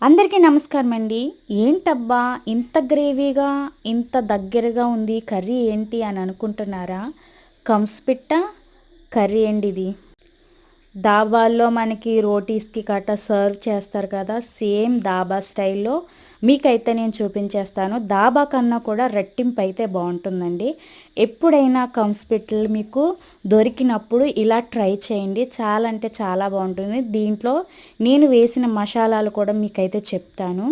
అందరికీ నమస్కారం అండి. ఏంటబ్బా ఇంత గ్రేవీగా, ఇంత దగ్గరగా ఉంది కర్రీ ఏంటి అని అనుకుంటున్నారా? కంస్పిట్ట కర్రీ అండి ఇది. దాబాల్లో మనకి రోటీస్‌కి గట్టా సర్వ్ చేస్తారు కదా! సేమ్ దాబా స్టైల్‌లో మీకైతే నేను చూపించేస్తాను. దాబా కన్నా కూడా రెట్టింపు అయితే బావుంటుందండి. ఎప్పుడైనా కంస్పిట్టలు మీకు దొరికినప్పుడు ఇలా ట్రై చేయండి. చాలా అంటే చాలా బావుంటుంది. దీంట్లో నేను వేసిన మసాలాలు కూడా మీకైతే చెప్తాను.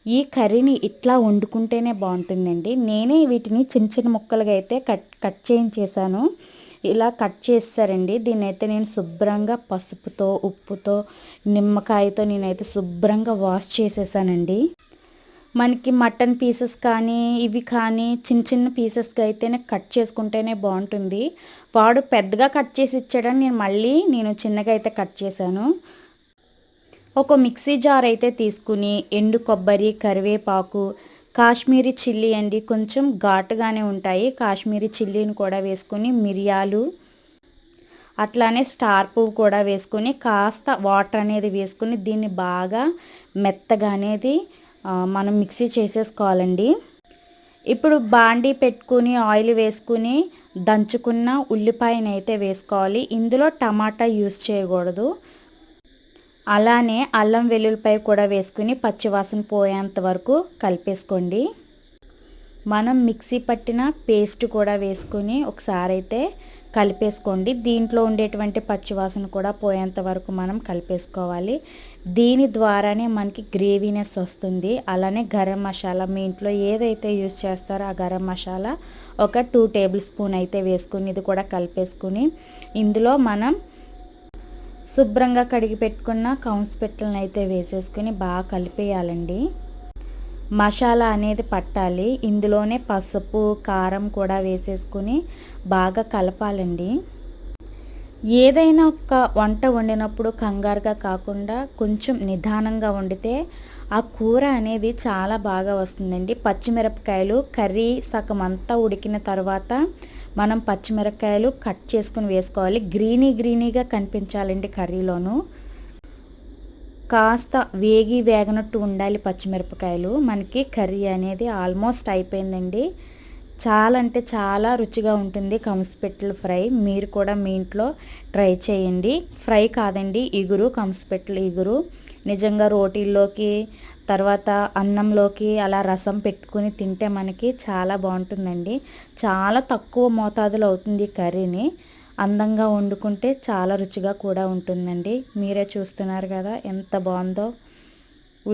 ఈ కర్రీని ఇట్లా వండుకుంటేనే బావుంటుందండి. నేనే వీటిని చిన్న చిన్న ముక్కలుగా అయితే కట్ కట్ చేయించేసాను. ఇలా కట్ చేసేసారండి. దీన్నైతే నేను శుభ్రంగా పసుపుతో, ఉప్పుతో, నిమ్మకాయతో నేనైతే శుభ్రంగా వాష్ చేసేసానండి. మనకి మటన్ పీసెస్ కానీ, ఇవి కానీ చిన్న చిన్న పీసెస్‌గా అయితేనే కట్ చేసుకుంటేనే బావుంటుంది. వాడు పెద్దగా కట్ చేసి ఇచ్చాడని నేను చిన్నగా అయితే కట్ చేశాను. ఒక మిక్సీ జార్ అయితే తీసుకుని ఎండు కొబ్బరి, కరివేపాకు, కాశ్మీరీ చిల్లీ అండి కొంచెం ఘాటుగానే ఉంటాయి. కాశ్మీరీ చిల్లీని కూడా వేసుకొని మిరియాలు, అట్లానే స్టార్ పువ్వు కూడా వేసుకొని కాస్త వాటర్ అనేది వేసుకొని దీన్ని బాగా మెత్తగా అనేది మనం మిక్సీ చేసేసుకోవాలండి. ఇప్పుడు బాండీ పెట్టుకుని ఆయిల్ వేసుకుని దంచుకున్న ఉల్లిపాయనైతే వేసుకోవాలి. ఇందులో టమాటా యూస్ చేయకూడదు. అలానే అల్లం వెల్లుల్లిపాయ కూడా వేసుకుని పచ్చివాసన పోయేంత వరకు కలిపేసుకోండి. మనం మిక్సీ పట్టిన పేస్ట్ కూడా వేసుకుని ఒకసారి అయితే కలిపేసుకోండి. దీంట్లో ఉండేటువంటి పచ్చివాసన కూడా పోయేంత వరకు మనం కలిపేసుకోవాలి. దీని ద్వారానే మనకి గ్రేవీనెస్ వస్తుంది. అలానే గరం మసాలా మీ ఇంట్లో ఏదైతే యూజ్ చేస్తారో ఆ గరం మసాలా ఒక 2 టేబుల్ స్పూన్ అయితే వేసుకుని ఇది కూడా కలిపేసుకుని ఇందులో మనం శుభ్రంగా కడిగి పెట్టుకున్న కంస్పిట్టలను అయితే వేసేసుకుని బాగా కలిపేయాలండి. మసాలా అనేది పట్టాలి. ఇందులోనే పసుపు, కారం కూడా వేసేసుకుని బాగా కలపాలండి. ఏదైనా ఒక వంట వండినప్పుడు కంగారుగా కాకుండా కొంచెం నిదానంగా వండితే ఆ కూర అనేది చాలా బాగా వస్తుందండి. పచ్చిమిరపకాయలు కర్రీ సగం అంతా ఉడికిన తర్వాత మనం పచ్చిమిరపకాయలు కట్ చేసుకుని వేసుకోవాలి. గ్రీనీగా కనిపించాలండి కర్రీలోను. కాస్త వేగనట్టు ఉండాలి పచ్చిమిరపకాయలు. మనకి కర్రీ అనేది ఆల్మోస్ట్ అయిపోయిందండి. చాలా అంటే చాలా రుచిగా ఉంటుంది కంస్పిట్టల ఫ్రై. మీరు కూడా మీ ఇంట్లో ట్రై చేయండి. ఫ్రై కాదండి, ఇగురు, కంస్పిట్టల ఇగురు. నిజంగా రోటీల్లోకి తర్వాత అన్నంలోకి అలా రసం పెట్టుకుని తింటే మనకి చాలా బాగుంటుందండి. చాలా తక్కువ మోతాదులో అవుతుంది కర్రీని. అందంగా వండుకుంటే చాలా రుచిగా కూడా ఉంటుందండి. మీరే చూస్తున్నారు కదా ఎంత బాగుందో.